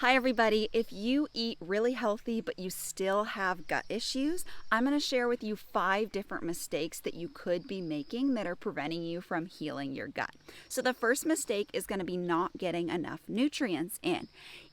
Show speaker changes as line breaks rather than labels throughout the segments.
Hi everybody, if you eat really healthy but you still have gut issues, I'm going to share with you 5 different mistakes that you could be making that are preventing you from healing your gut. So the first mistake is going to be not getting enough nutrients in.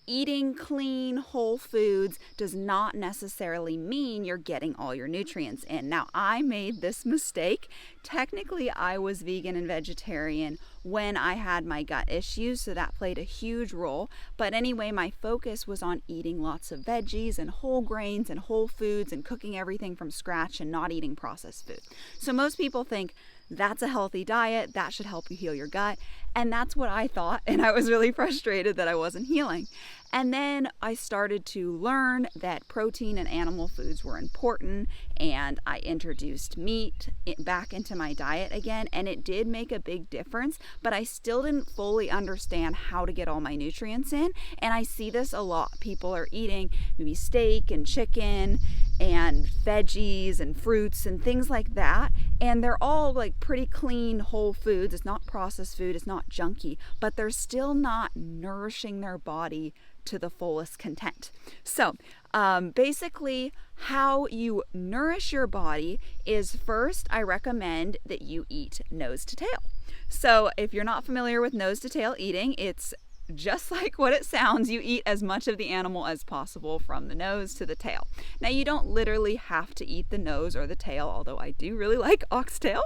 Eating clean, whole foods does not necessarily mean you're getting all your nutrients in. Now, I made this mistake. Technically, I was vegan and vegetarian when I had my gut issues, so that played a huge role. But anyway, my focus was on eating lots of veggies and whole grains and whole foods and cooking everything from scratch and not eating processed food. So most people think that's a healthy diet, that should help you heal your gut. And that's what I thought, and I was really frustrated that I wasn't healing. And then I started to learn that protein and animal foods were important, and I introduced meat back into my diet again, and it did make a big difference, but I still didn't fully understand how to get all my nutrients in. And I see this a lot. People are eating maybe steak and chicken and veggies and fruits and things like that, and they're all like pretty clean whole foods. It's not processed food, it's not junky, but they're still not nourishing their body to the fullest content. So basically, how you nourish your body is, first, I recommend that you eat nose to tail. So if you're not familiar with nose to tail eating, it's just like what it sounds. You eat as much of the animal as possible from the nose to the tail. Now, you don't literally have to eat the nose or the tail, although I do really like oxtail.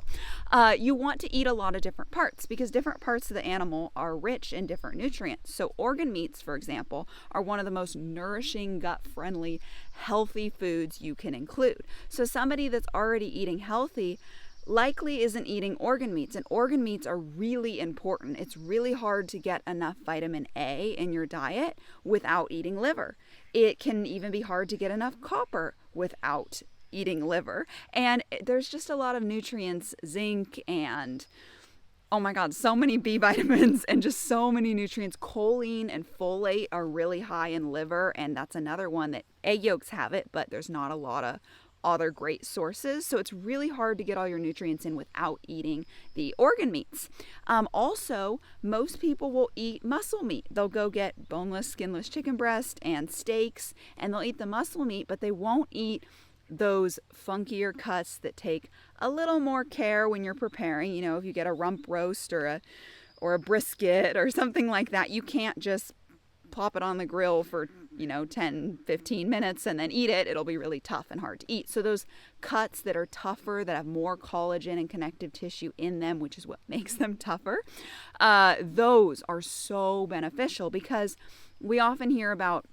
You want to eat a lot of different parts because different parts of the animal are rich in different nutrients. So organ meats, for example, are one of the most nourishing, gut-friendly, healthy foods you can include. So somebody that's already eating healthy likely isn't eating organ meats, and organ meats are really important. It's really hard to get enough vitamin A in your diet without eating liver. It can even be hard to get enough copper without eating liver. And there's just a lot of nutrients, zinc and oh my God, so many B vitamins and just so many nutrients. Choline and folate are really high in liver, and that's another one that egg yolks have it, but there's not a lot of other great sources. So it's really hard to get all your nutrients in without eating the organ meats. Also, most people will eat muscle meat. They'll go get boneless, skinless chicken breast and steaks, and they'll eat the muscle meat, but they won't eat those funkier cuts that take a little more care when you're preparing. You know, if you get a rump roast or a brisket or something like that, you can't just plop it on the grill for 10, 15 minutes and then eat it. It'll be really tough and hard to eat. So those cuts that are tougher, that have more collagen and connective tissue in them, which is what makes them tougher, those are so beneficial because we often hear about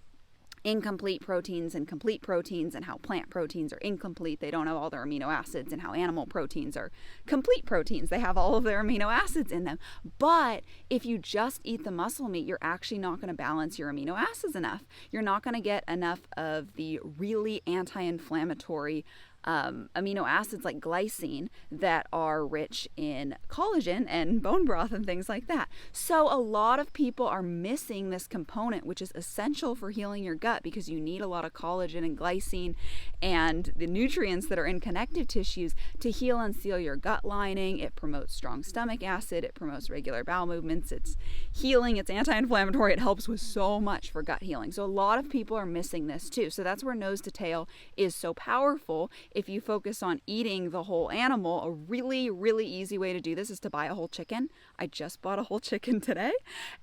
incomplete proteins and complete proteins, and how plant proteins are incomplete. They don't have all their amino acids, and how animal proteins are complete proteins. They have all of their amino acids in them. But if you just eat the muscle meat, you're actually not going to balance your amino acids enough. You're not going to get enough of the really anti-inflammatory amino acids like glycine that are rich in collagen and bone broth and things like that. So a lot of people are missing this component, which is essential for healing your gut, because you need a lot of collagen and glycine and the nutrients that are in connective tissues to heal and seal your gut lining. It promotes strong stomach acid. It promotes regular bowel movements. It's healing. It's anti-inflammatory. It helps with so much for gut healing. So a lot of people are missing this too. So that's where nose to tail is so powerful. If you focus on eating the whole animal, a really, really easy way to do this is to buy a whole chicken. I just bought a whole chicken today.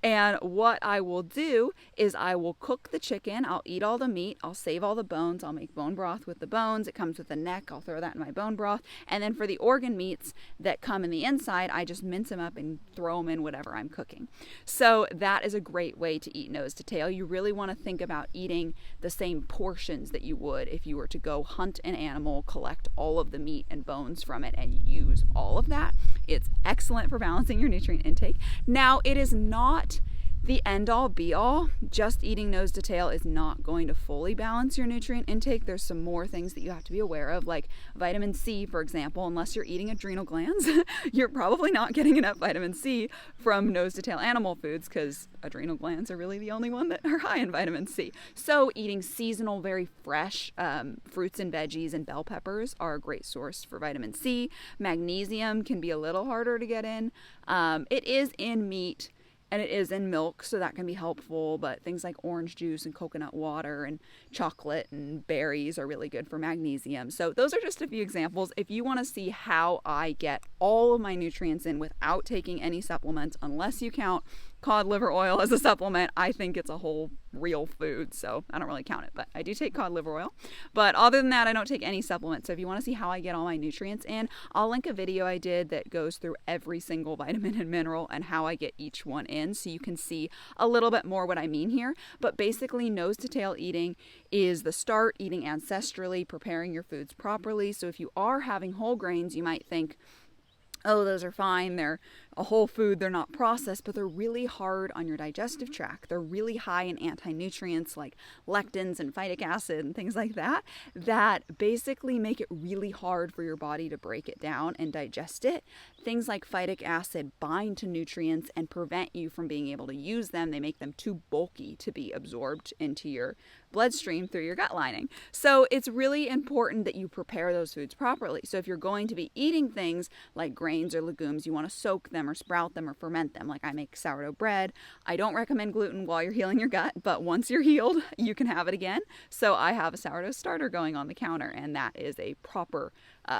And what I will do is I will cook the chicken. I'll eat all the meat. I'll save all the bones. I'll make bone broth with the bones. It comes with the neck. I'll throw that in my bone broth. And then for the organ meats that come in the inside, I just mince them up and throw them in whatever I'm cooking. So that is a great way to eat nose to tail. You really want to think about eating the same portions that you would if you were to go hunt an animal, collect all of the meat and bones from it, and use all of that. It's excellent for balancing your nutrient intake. Now, it is not the end all be all. Just eating nose to tail is not going to fully balance your nutrient intake. There's some more things that you have to be aware of, like vitamin C, for example. Unless you're eating adrenal glands, you're probably not getting enough vitamin C from nose to tail animal foods, because adrenal glands are really the only one that are high in vitamin C. So eating seasonal, very fresh fruits and veggies and bell peppers are a great source for vitamin C. Magnesium can be a little harder to get in. It is in meat and it is in milk, so that can be helpful, but things like orange juice and coconut water and chocolate and berries are really good for magnesium. So those are just a few examples. If you want to see how I get all of my nutrients in without taking any supplements, unless you count cod liver oil as a supplement, I think it's a whole real food, so I don't really count it, but I do take cod liver oil. But other than that, I don't take any supplements. So if you want to see how I get all my nutrients in, I'll link a video I did that goes through every single vitamin and mineral and how I get each one in, so you can see a little bit more what I mean here. But basically, nose to tail eating is the start, eating ancestrally, preparing your foods properly. So if you are having whole grains, you might think, oh, those are fine, they're a whole food, they're not processed, but they're really hard on your digestive tract. They're really high in anti-nutrients like lectins and phytic acid and things like that, that basically make it really hard for your body to break it down and digest it. Things like phytic acid bind to nutrients and prevent you from being able to use them. They make them too bulky to be absorbed into your bloodstream through your gut lining. So it's really important that you prepare those foods properly. So if you're going to be eating things like grains or legumes, you want to soak them or sprout them or ferment them. Like I make sourdough bread. I don't recommend gluten while you're healing your gut, but once you're healed, you can have it again. So I have a sourdough starter going on the counter, and that is a proper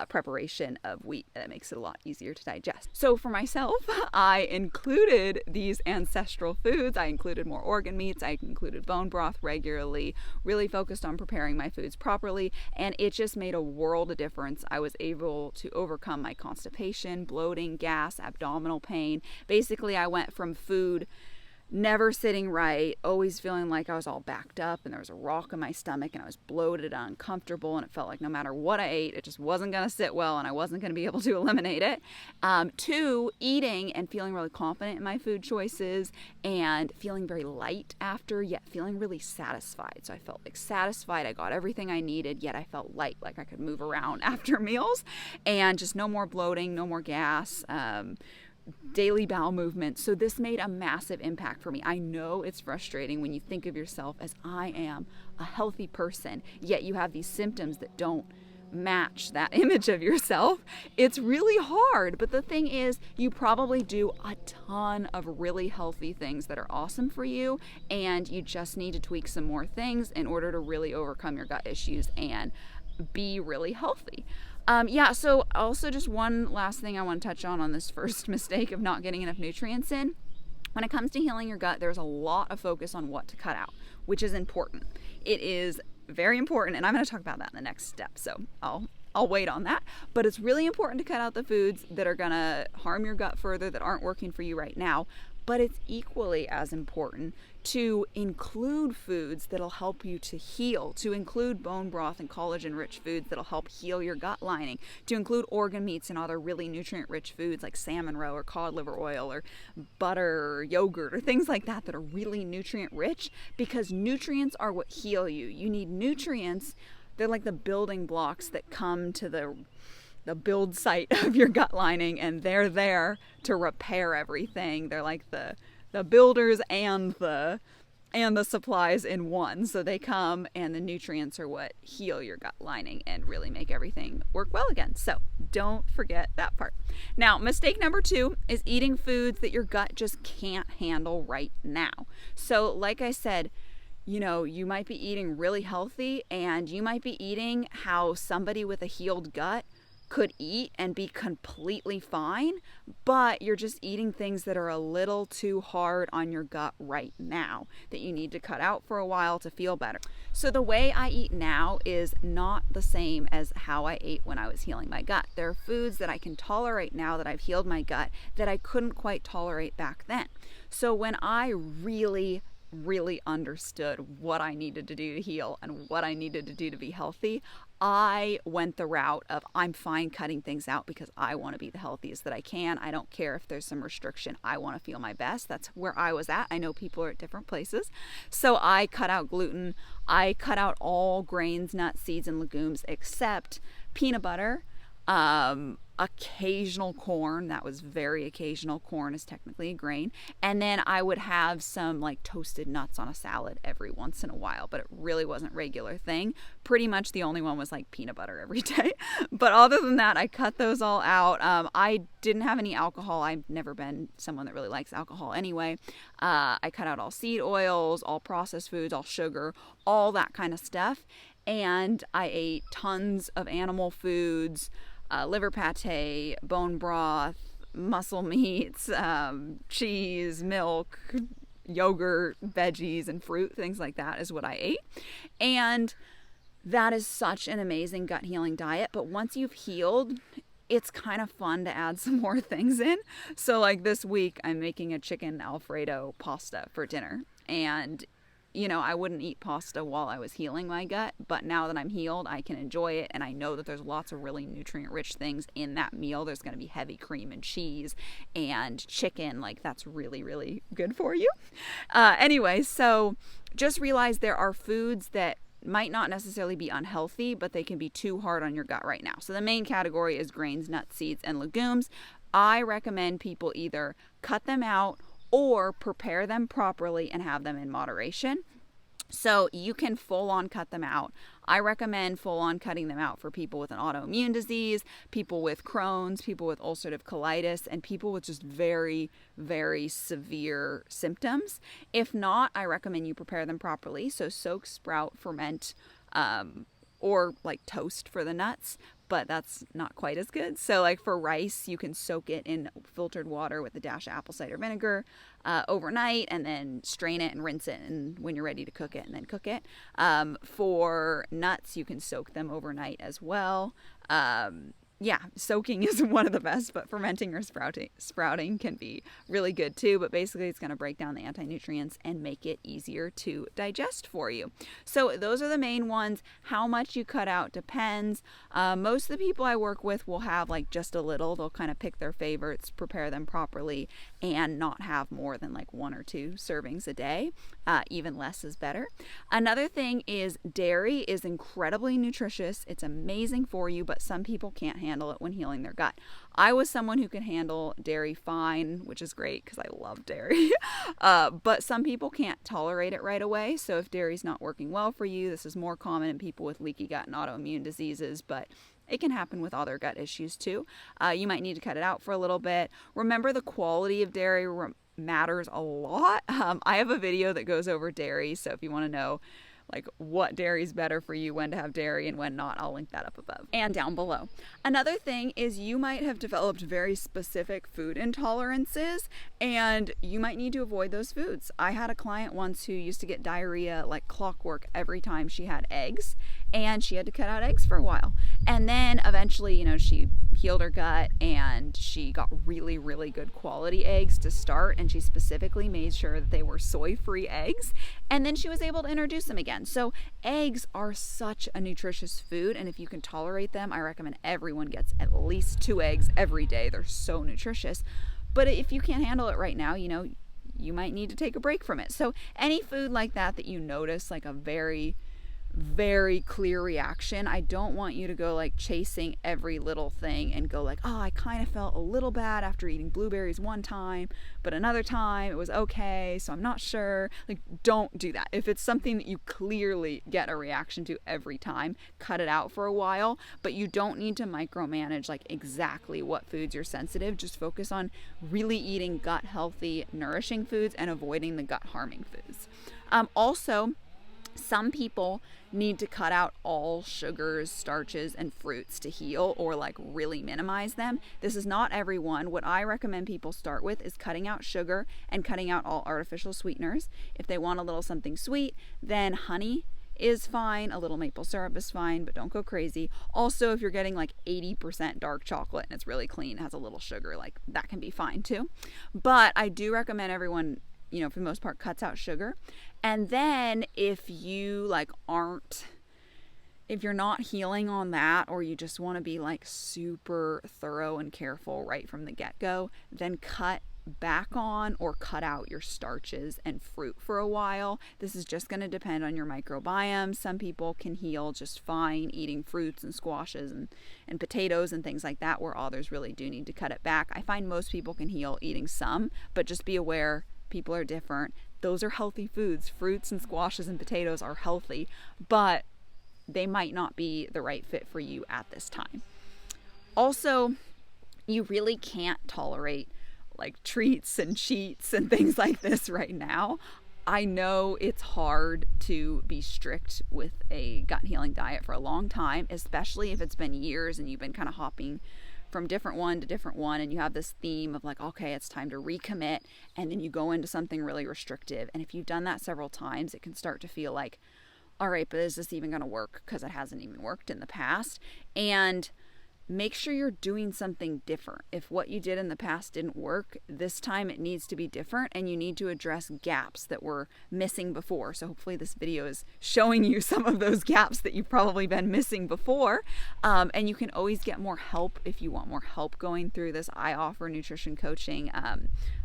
preparation of wheat that makes it a lot easier to digest. So for myself, I included these ancestral foods. I included more organ meats. I included bone broth regularly, really focused on preparing my foods properly, and it just made a world of difference. I was able to overcome my constipation, bloating, gas, abdominal pain. Basically, I went from food never sitting right, always feeling like I was all backed up and there was a rock in my stomach and I was bloated and uncomfortable, and it felt like no matter what I ate, it just wasn't going to sit well and I wasn't going to be able to eliminate it. To eating and feeling really confident in my food choices and feeling very light after, yet feeling really satisfied. So I felt like satisfied. I got everything I needed, yet I felt light, like I could move around after meals, and just no more bloating, no more gas, daily bowel movements. So this made a massive impact for me. I know it's frustrating when you think of yourself as, I am a healthy person, yet you have these symptoms that don't match that image of yourself. It's really hard, but the thing is, you probably do a ton of really healthy things that are awesome for you, and you just need to tweak some more things in order to really overcome your gut issues and be really healthy. So also just one last thing I want to touch on this first mistake of not getting enough nutrients in. When it comes to healing your gut, there's a lot of focus on what to cut out, which is important. It is very important, and I'm going to talk about that in the next step, so I'll wait on that. But it's really important to cut out the foods that are going to harm your gut further, that aren't working for you right now. But it's equally as important to include foods that'll help you to heal, to include bone broth and collagen-rich foods that'll help heal your gut lining, to include organ meats and other really nutrient-rich foods like salmon roe or cod liver oil or butter or yogurt or things like that that are really nutrient-rich, because nutrients are what heal you. You need nutrients. They're like the building blocks that come to the build site of your gut lining, and they're there to repair everything. They're like the builders and the supplies in one. So they come, and the nutrients are what heal your gut lining and really make everything work well again. So don't forget that part. Now, mistake number 2 is eating foods that your gut just can't handle right now. So like I said, you might be eating really healthy, and you might be eating how somebody with a healed gut could eat and be completely fine, but you're just eating things that are a little too hard on your gut right now that you need to cut out for a while to feel better. So the way I eat now is not the same as how I ate when I was healing my gut. There are foods that I can tolerate now that I've healed my gut that I couldn't quite tolerate back then. So when I really understood what I needed to do to heal and what I needed to do to be healthy, I went the route of, I'm fine cutting things out because I want to be the healthiest that I can. I don't care if there's some restriction. I want to feel my best. That's where I was at. I know people are at different places. So I cut out gluten. I cut out all grains, nuts, seeds, and legumes except peanut butter. occasional corn. That was very occasional. Corn is technically a grain. And then I would have some like toasted nuts on a salad every once in a while, but it really wasn't a regular thing. Pretty much the only one was like peanut butter every day. But other than that, I cut those all out. I didn't have any alcohol. I've never been someone that really likes alcohol anyway. I cut out all seed oils, all processed foods, all sugar, all that kind of stuff. And I ate tons of animal foods, liver pate, bone broth, muscle meats, cheese, milk, yogurt, veggies, and fruit, things like that is what I ate. And that is such an amazing gut healing diet. But once you've healed, it's kind of fun to add some more things in. So like this week, I'm making a chicken Alfredo pasta for dinner. And I wouldn't eat pasta while I was healing my gut, but now that I'm healed, I can enjoy it, and I know that there's lots of really nutrient-rich things in that meal. There's going to be heavy cream and cheese and chicken. Like, that's really, really good for you. Anyway, so just realize there are foods that might not necessarily be unhealthy, but they can be too hard on your gut right now. So the main category is grains, nuts, seeds, and legumes. I recommend people either cut them out or prepare them properly and have them in moderation. So you can full on cut them out. I recommend full on cutting them out for people with an autoimmune disease, people with Crohn's, people with ulcerative colitis, and people with just very, very severe symptoms. If not, I recommend you prepare them properly. So soak, sprout, ferment, or like toast for the nuts, but that's not quite as good. So like for rice, you can soak it in filtered water with a dash of apple cider vinegar overnight, and then strain it and rinse it, and when you're ready to cook it, and then cook it. For nuts, you can soak them overnight as well. Soaking is one of the best, but fermenting or sprouting can be really good too. But basically, it's going to break down the anti-nutrients and make it easier to digest for you. So those are the main ones. How much you cut out depends. Most of the people I work with will have like just a little. They'll kind of pick their favorites, prepare them properly, and not have more than like 1 or 2 servings a day. Even less is better. Another thing is dairy is incredibly nutritious. It's amazing for you, but some people can't handle it when healing their gut. I was someone who can handle dairy fine, which is great because I love dairy. But some people can't tolerate it right away. So if dairy's not working well for you, this is more common in people with leaky gut and autoimmune diseases, but it can happen with other gut issues too. You might need to cut it out for a little bit. Remember, the quality of dairy matters a lot. I have a video that goes over dairy, so if you want to know like what dairy is better for you, when to have dairy and when not, I'll link that up above and down below. Another thing is you might have developed very specific food intolerances, and you might need to avoid those foods. I had a client once who used to get diarrhea like clockwork every time she had eggs, and she had to cut out eggs for a while. And then eventually, she healed her gut and she got really, really good quality eggs to start, and she specifically made sure that they were soy-free eggs, and then she was able to introduce them again. So eggs are such a nutritious food, and if you can tolerate them, I recommend everyone gets at least 2 eggs every day. They're so nutritious. But if you can't handle it right now, you might need to take a break from it. So any food like that you notice like a very, very clear reaction, I don't want you to go like chasing every little thing and go like, oh, I kind of felt a little bad after eating blueberries one time, but another time it was okay, so I'm not sure. Like, don't do that. If it's something that you clearly get a reaction to every time, cut it out for a while, but you don't need to micromanage like exactly what foods you're sensitive. Just focus on really eating gut healthy, nourishing foods and avoiding the gut harming foods. Also, some people need to cut out all sugars, starches, and fruits to heal, or like really minimize them. This is not everyone. What I recommend people start with is cutting out sugar and cutting out all artificial sweeteners. If they want a little something sweet, then honey is fine. A little maple syrup is fine, but don't go crazy. Also, if you're getting like 80% dark chocolate and it's really clean, has a little sugar, like that can be fine too. But I do recommend everyone, for the most part, cuts out sugar. And then if you if you're not healing on that, or you just want to be like super thorough and careful right from the get-go, then cut back on or cut out your starches and fruit for a while. This is just going to depend on your microbiome. Some people can heal just fine eating fruits and squashes and potatoes and things like that, where others really do need to cut it back. I find most people can heal eating some, but just be aware, people are different. Those are healthy foods. Fruits and squashes and potatoes are healthy, but they might not be the right fit for you at this time. Also, you really can't tolerate like treats and cheats and things like this right now. I know it's hard to be strict with a gut healing diet for a long time, especially if it's been years and you've been kind of hopping from different one to different one, and you have this theme of like, okay, it's time to recommit, and then you go into something really restrictive. And if you've done that several times, it can start to feel like, all right, but is this even going to work? Because it hasn't even worked in the past. And make sure you're doing something different. If what you did in the past didn't work, this time it needs to be different, and you need to address gaps that were missing before. So hopefully this video is showing you some of those gaps that you've probably been missing before. And you can always get more help if you want more help going through this. I offer nutrition coaching.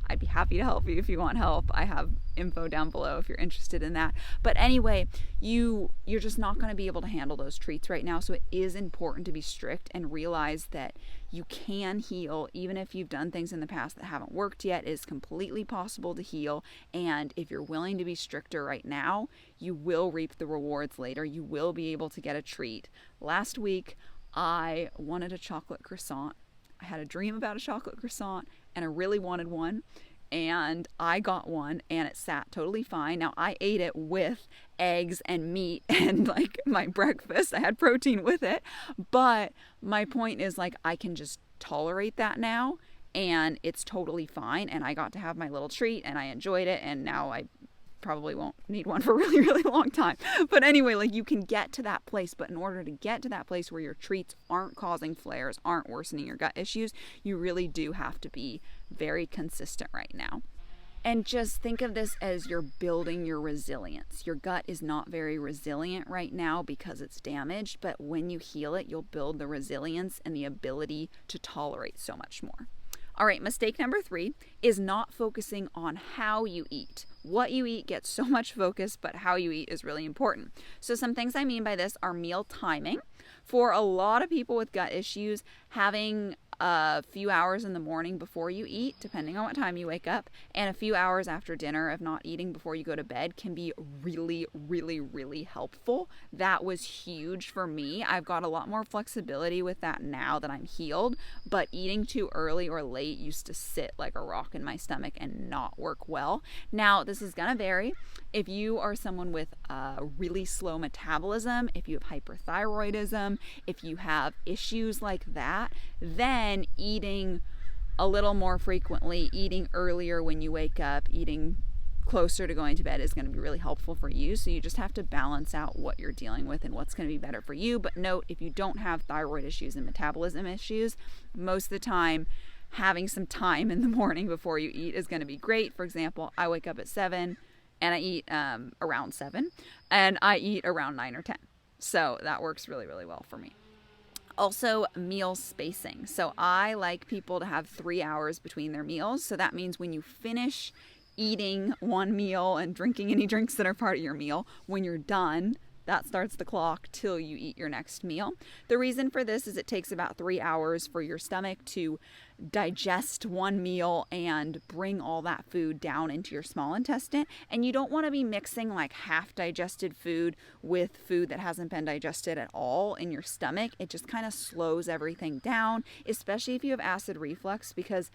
I'd be happy to help you if you want help. I have info down below if you're interested in that. But anyway, you're just not going to be able to handle those treats right now. So it is important to be strict and realize that you can heal even if you've done things in the past that haven't worked yet. It is completely possible to heal. And if you're willing to be stricter right now, you will reap the rewards later. You will be able to get a treat. Last week, I wanted a chocolate croissant. I had a dream about a chocolate croissant and I really wanted one, and I got one and it sat totally fine. Now I ate it with eggs and meat and like my breakfast. I had protein with it, but my point is like I can just tolerate that now and it's totally fine, and I got to have my little treat and I enjoyed it, and now I probably won't need one for a really, really long time. But anyway, like you can get to that place, but in order to get to that place where your treats aren't causing flares, aren't worsening your gut issues, you really do have to be very consistent right now. And just think of this as you're building your resilience. Your gut is not very resilient right now because it's damaged, but when you heal it, you'll build the resilience and the ability to tolerate so much more. All right, mistake number 3 is not focusing on how you eat. What you eat gets so much focus, but how you eat is really important. So some things I mean by this are meal timing. For a lot of people with gut issues, having a few hours in the morning before you eat, depending on what time you wake up, and a few hours after dinner of not eating before you go to bed can be really, really, really helpful. That was huge for me. I've got a lot more flexibility with that now that I'm healed, but eating too early or late used to sit like a rock in my stomach and not work well. Now, this is going to vary. If you are someone with a really slow metabolism, if you have hyperthyroidism, if you have issues like that, then eating a little more frequently, eating earlier when you wake up, eating closer to going to bed is going to be really helpful for you. So you just have to balance out what you're dealing with and what's going to be better for you. But note, if you don't have thyroid issues and metabolism issues, most of the time having some time in the morning before you eat is going to be great. For example, I wake up at 7 and I eat around 7 and I eat around 9 or 10. So that works really, really well for me. Also, meal spacing. So I like people to have 3 hours between their meals. So that means when you finish eating one meal and drinking any drinks that are part of your meal, when you're done, that starts the clock till you eat your next meal. The reason for this is it takes about 3 hours for your stomach to digest one meal and bring all that food down into your small intestine. And you don't want to be mixing like half digested food with food that hasn't been digested at all in your stomach. It just kind of slows everything down, especially if you have acid reflux, because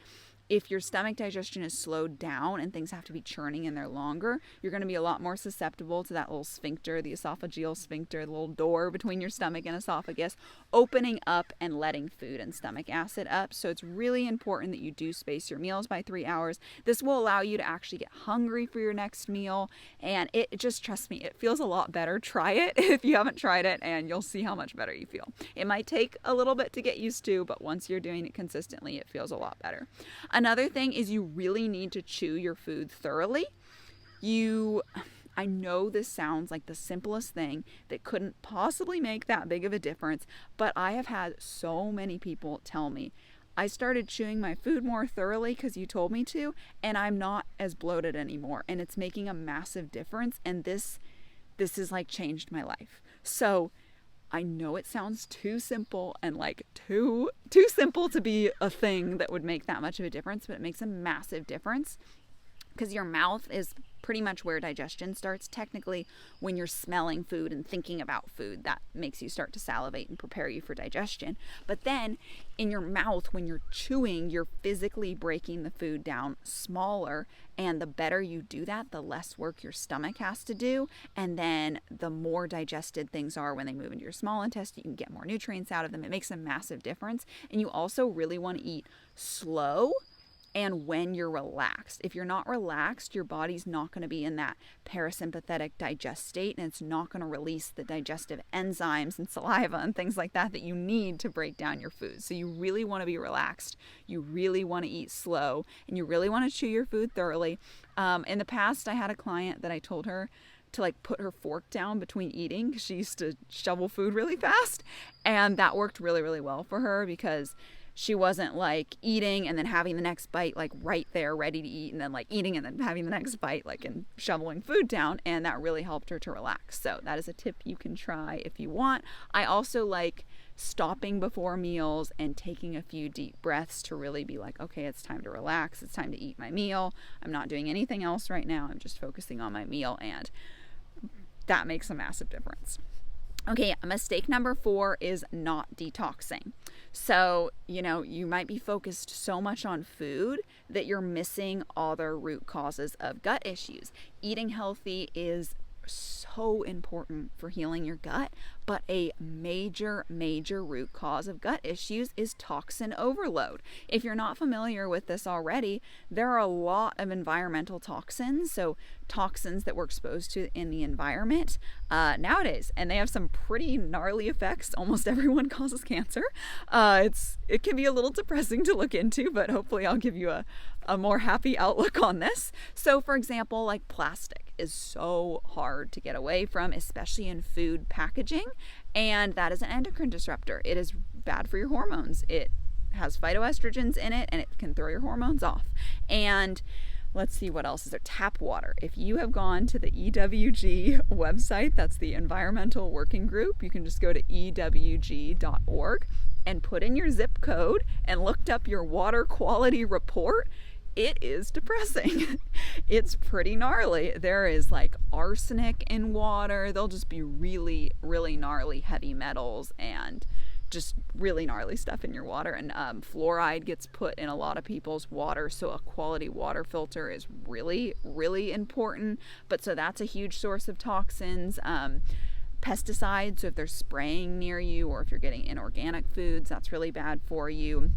if your stomach digestion is slowed down and things have to be churning in there longer, you're going to be a lot more susceptible to that little sphincter, the esophageal sphincter, the little door between your stomach and esophagus, opening up and letting food and stomach acid up. So it's really important that you do space your meals by 3 hours. This will allow you to actually get hungry for your next meal. And it just, trust me, it feels a lot better. Try it if you haven't tried it, and you'll see how much better you feel. It might take a little bit to get used to, but once you're doing it consistently, it feels a lot better. Another thing is you really need to chew your food thoroughly. I know this sounds like the simplest thing that couldn't possibly make that big of a difference, but I have had so many people tell me, I started chewing my food more thoroughly because you told me to, and I'm not as bloated anymore, and it's making a massive difference. And this has like changed my life. So I know it sounds too simple and like too simple to be a thing that would make that much of a difference, but it makes a massive difference because your mouth is pretty much where digestion starts. Technically, when you're smelling food and thinking about food, that makes you start to salivate and prepare you for digestion. But then in your mouth, when you're chewing, you're physically breaking the food down smaller. And the better you do that, the less work your stomach has to do. And then the more digested things are when they move into your small intestine, you can get more nutrients out of them. It makes a massive difference. And you also really want to eat slow and when you're relaxed. If you're not relaxed, your body's not going to be in that parasympathetic digest state, and it's not going to release the digestive enzymes and saliva and things like that that you need to break down your food. So you really want to be relaxed. You really want to eat slow, and you really want to chew your food thoroughly. In the past, I had a client that I told her to like put her fork down between eating because she used to shovel food really fast, and that worked really, really well for her because she wasn't like eating and then having the next bite like right there ready to eat, and then like eating and then having the next bite like and shoveling food down, and that really helped her to relax. So that is a tip you can try if you want. I also like stopping before meals and taking a few deep breaths to really be like, okay, it's time to relax. It's time to eat my meal. I'm not doing anything else right now. I'm just focusing on my meal, and that makes a massive difference. Okay, mistake number 4 is not detoxing. So, you might be focused so much on food that you're missing other root causes of gut issues. Eating healthy is so important for healing your gut, but a major root cause of gut issues is toxin overload. If you're not familiar with this already, there are a lot of environmental toxins, so toxins that we're exposed to in the environment nowadays, and they have some pretty gnarly effects. Almost everyone causes cancer. It can be a little depressing to look into, but hopefully I'll give you a more happy outlook on this. So for example, like plastic is so hard to get away from, especially in food packaging, and that is an endocrine disruptor. It is bad for your hormones. It has phytoestrogens in it, and it can throw your hormones off. And let's see what else is there. Tap water. If you have gone to the EWG website, that's the Environmental Working Group, you can just go to ewg.org and put in your zip code and looked up your water quality report. It is depressing. It's pretty gnarly. There is like arsenic in water. There'll just be really, really gnarly heavy metals and just really gnarly stuff in your water. And fluoride gets put in a lot of people's water, so a quality water filter is really, really important. But so that's a huge source of toxins. Pesticides, so if they're spraying near you or if you're getting inorganic foods, that's really bad for you.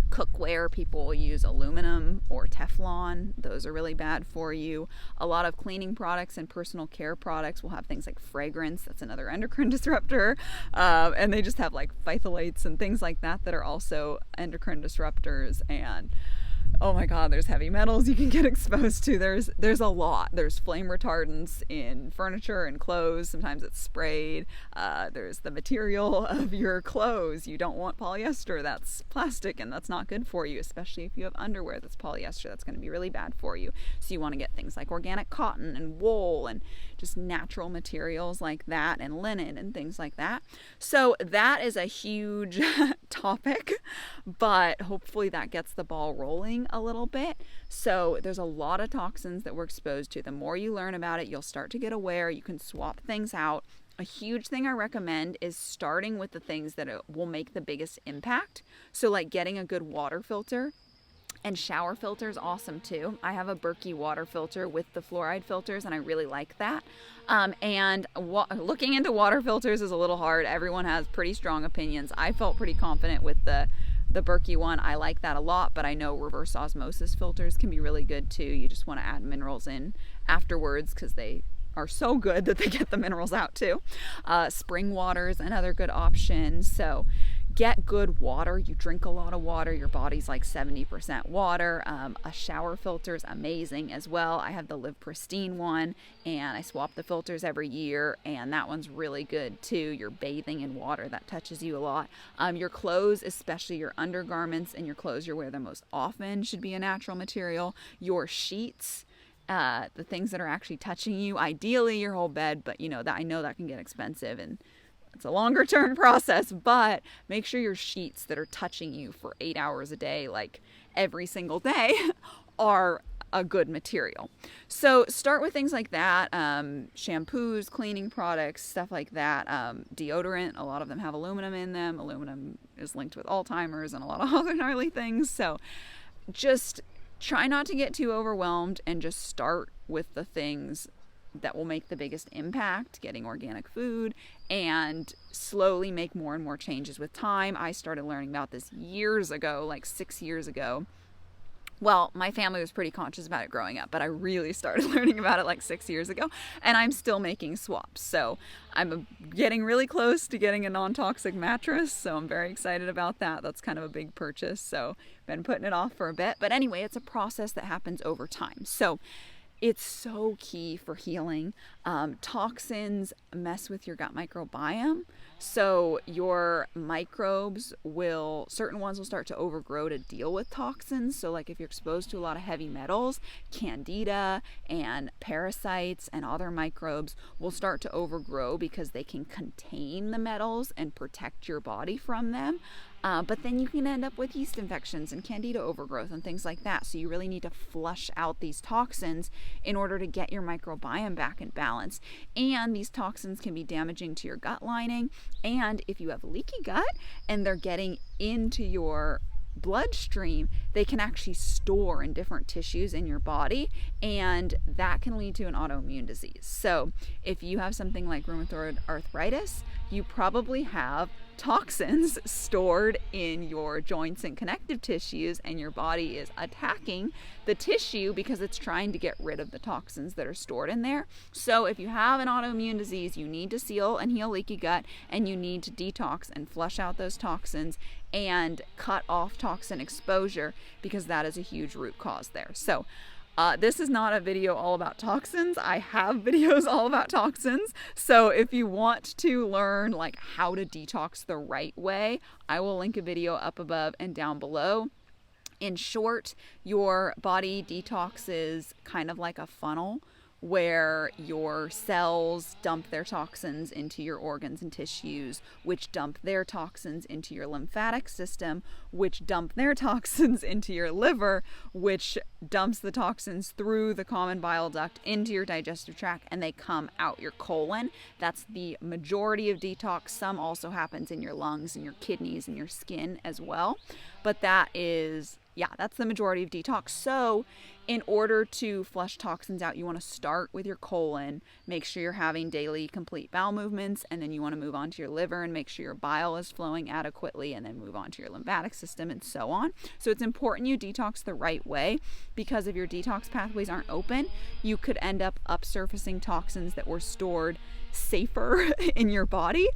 Cookware, people will use aluminum or Teflon. Those are really bad for you. A lot of cleaning products and personal care products will have things like fragrance. That's another endocrine disruptor. And they just have like phthalates and things like that that are also endocrine disruptors. And oh my God, there's heavy metals you can get exposed to. There's a lot. There's flame retardants in furniture and clothes. Sometimes it's sprayed. There's the material of your clothes. You don't want polyester. That's plastic, and that's not good for you, especially if you have underwear that's polyester. That's going to be really bad for you. So you want to get things like organic cotton and wool and just natural materials like that, and linen and things like that. So that is a huge topic, but hopefully that gets the ball rolling a little bit. So there's a lot of toxins that we're exposed to. The more you learn about it, you'll start to get aware. You can swap things out. A huge thing I recommend is starting with the things that will make the biggest impact. So like getting a good water filter. And shower filter is awesome too. I have a Berkey water filter with the fluoride filters, and I really like that. Looking into water filters is a little hard. Everyone has pretty strong opinions. I felt pretty confident with the Berkey one. I like that a lot, but I know reverse osmosis filters can be really good too. You just want to add minerals in afterwards because they are so good that they get the minerals out too. Spring water is another good option. So get good water. You drink a lot of water. Your body's like 70% water. A shower filter is amazing as well. I have the Live Pristine one, and I swap the filters every year, and that one's really good too. You're bathing in water. That touches you a lot. Your clothes, especially your undergarments and your clothes you wear the most often, should be a natural material. Your sheets, the things that are actually touching you, ideally your whole bed, but I know that can get expensive and it's a longer term process, but make sure your sheets that are touching you for 8 hours a day, like every single day, are a good material. So start with things like that, shampoos, cleaning products, stuff like that. Deodorant, a lot of them have aluminum in them. Aluminum is linked with Alzheimer's and a lot of other gnarly things. So just try not to get too overwhelmed and just start with the things that will make the biggest impact, getting organic food, and slowly make more and more changes with time. I started learning about this years ago, like 6 years ago. Well, my family was pretty conscious about it growing up, but I really started learning about it like 6 years ago, and I'm still making swaps. So I'm getting really close to getting a non-toxic mattress, so I'm very excited about that. That's kind of a big purchase, so been putting it off for a bit. But anyway, it's a process that happens over time. So it's so key for healing. Toxins mess with your gut microbiome. So your microbes certain ones will start to overgrow to deal with toxins. So like if you're exposed to a lot of heavy metals, candida and parasites and other microbes will start to overgrow because they can contain the metals and protect your body from them. But then you can end up with yeast infections and candida overgrowth and things like that. So you really need to flush out these toxins in order to get your microbiome back in balance. And these toxins can be damaging to your gut lining. And if you have leaky gut and they're getting into your bloodstream, they can actually store in different tissues in your body, and that can lead to an autoimmune disease. So if you have something like rheumatoid arthritis, you probably have toxins stored in your joints and connective tissues, and your body is attacking the tissue because it's trying to get rid of the toxins that are stored in there. So if you have an autoimmune disease, you need to seal and heal leaky gut, and you need to detox and flush out those toxins and cut off toxin exposure, because that is a huge root cause there. So this is not a video all about toxins. I have videos all about toxins. So if you want to learn like how to detox the right way, I will link a video up above and down below. In short, your body detoxes kind of like a funnel, where your cells dump their toxins into your organs and tissues, which dump their toxins into your lymphatic system, which dump their toxins into your liver, which dumps the toxins through the common bile duct into your digestive tract, and they come out your colon. That's the majority of detox. Some also happens in your lungs and your kidneys and your skin as well. But that's the majority of detox. So in order to flush toxins out, you want to start with your colon, make sure you're having daily complete bowel movements, and then you want to move on to your liver and make sure your bile is flowing adequately, and then move on to your lymphatic system and so on. So it's important you detox the right way, because if your detox pathways aren't open, you could end up upsurfacing toxins that were stored safer in your body,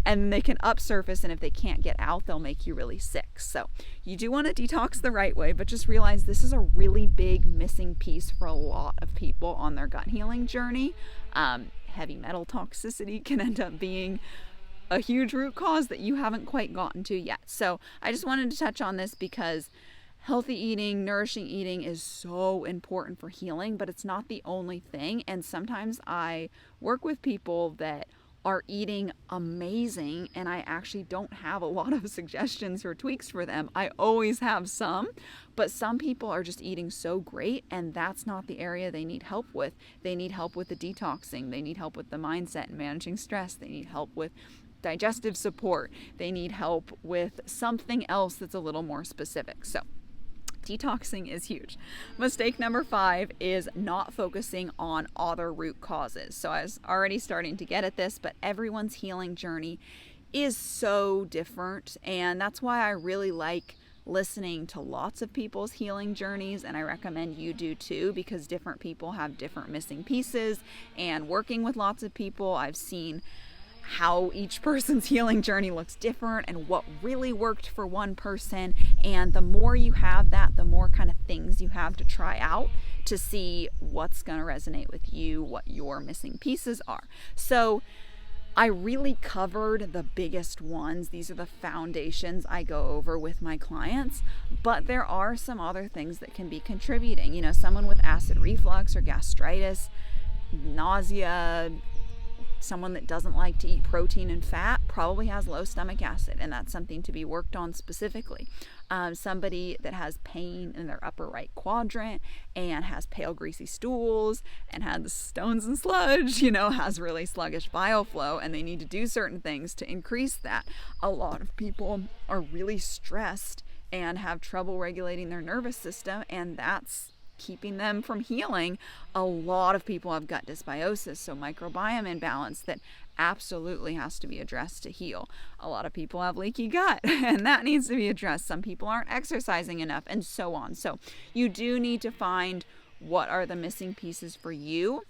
and they can upsurface, and if they can't get out, they'll make you really sick. So you do want to detox the right way, but just realize this is a really big missing piece for a lot of people on their gut healing journey. Heavy metal toxicity can end up being a huge root cause that you haven't quite gotten to yet. So I just wanted to touch on this because healthy eating, nourishing eating is so important for healing, but it's not the only thing. And sometimes I work with people that are eating amazing, and I actually don't have a lot of suggestions or tweaks for them. I always have some, but some people are just eating so great, and that's not the area they need help with. They need help with the detoxing. They need help with the mindset and managing stress. They need help with digestive support. They need help with something else that's a little more specific. So detoxing is huge. Mistake number 5 is not focusing on other root causes. So I was already starting to get at this, but everyone's healing journey is so different. And that's why I really like listening to lots of people's healing journeys, and I recommend you do too, because different people have different missing pieces, and working with lots of people, I've seen how each person's healing journey looks different and what really worked for one person. And the more you have that, the more kind of things you have to try out to see what's going to resonate with you, what your missing pieces are. So I really covered the biggest ones. These are the foundations I go over with my clients, but there are some other things that can be contributing. You know, someone with acid reflux or gastritis, nausea, someone that doesn't like to eat protein and fat probably has low stomach acid, and that's something to be worked on specifically. Somebody that has pain in their upper right quadrant and has pale greasy stools and has stones and sludge, has really sluggish bile flow, and they need to do certain things to increase that. A lot of people are really stressed and have trouble regulating their nervous system, and that's keeping them from healing. A lot of people have gut dysbiosis, so microbiome imbalance that absolutely has to be addressed to heal. A lot of people have leaky gut and that needs to be addressed. Some people aren't exercising enough, and so on. So you do need to find what are the missing pieces for you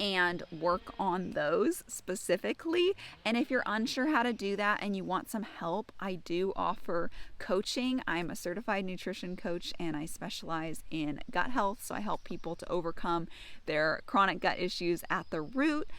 and work on those specifically. And if you're unsure how to do that and you want some help, I do offer coaching. I'm a certified nutrition coach and I specialize in gut health. So I help people to overcome their chronic gut issues at the root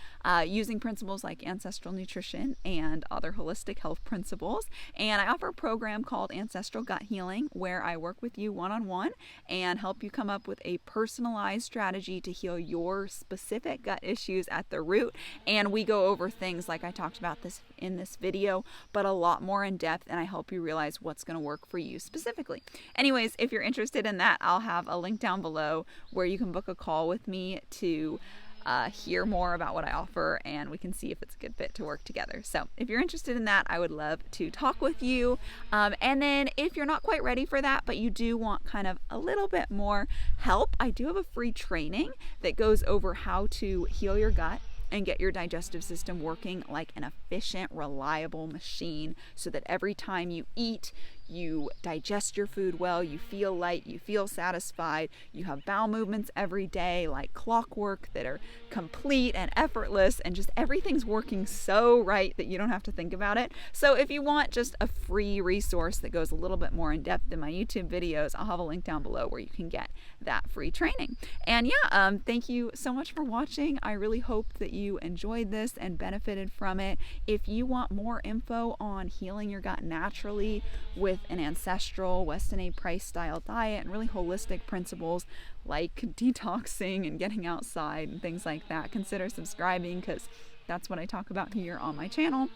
using principles like ancestral nutrition and other holistic health principles. And I offer a program called Ancestral Gut Healing, where I work with you one-on-one and help you come up with a personalized strategy to heal your specific gut issues at the root. And we go over things like I talked about this in this video, but a lot more in depth, and I help you realize what's going to work for you specifically. Anyways, if you're interested in that, I'll have a link down below where you can book a call with me to hear more about what I offer, and we can see if it's a good fit to work together. So if you're interested in that, I would love to talk with you. And then if you're not quite ready for that, but you do want kind of a little bit more help, I do have a free training that goes over how to heal your gut and get your digestive system working like an efficient, reliable machine, so that every time you eat, you digest your food well, you feel light, you feel satisfied, you have bowel movements every day like clockwork that are complete and effortless, and just everything's working so right that you don't have to think about it. So if you want just a free resource that goes a little bit more in depth than my YouTube videos, I'll have a link down below where you can get that free training. And yeah, thank you so much for watching. I really hope that you enjoyed this and benefited from it. If you want more info on healing your gut naturally with an ancestral Weston A. Price style diet and really holistic principles like detoxing and getting outside and things like that, consider subscribing, because that's what I talk about here on my channel.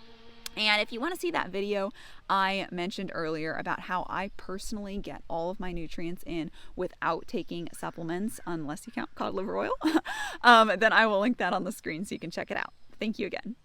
And if you want to see that video I mentioned earlier about how I personally get all of my nutrients in without taking supplements, unless you count cod liver oil, then I will link that on the screen so you can check it out. Thank you again.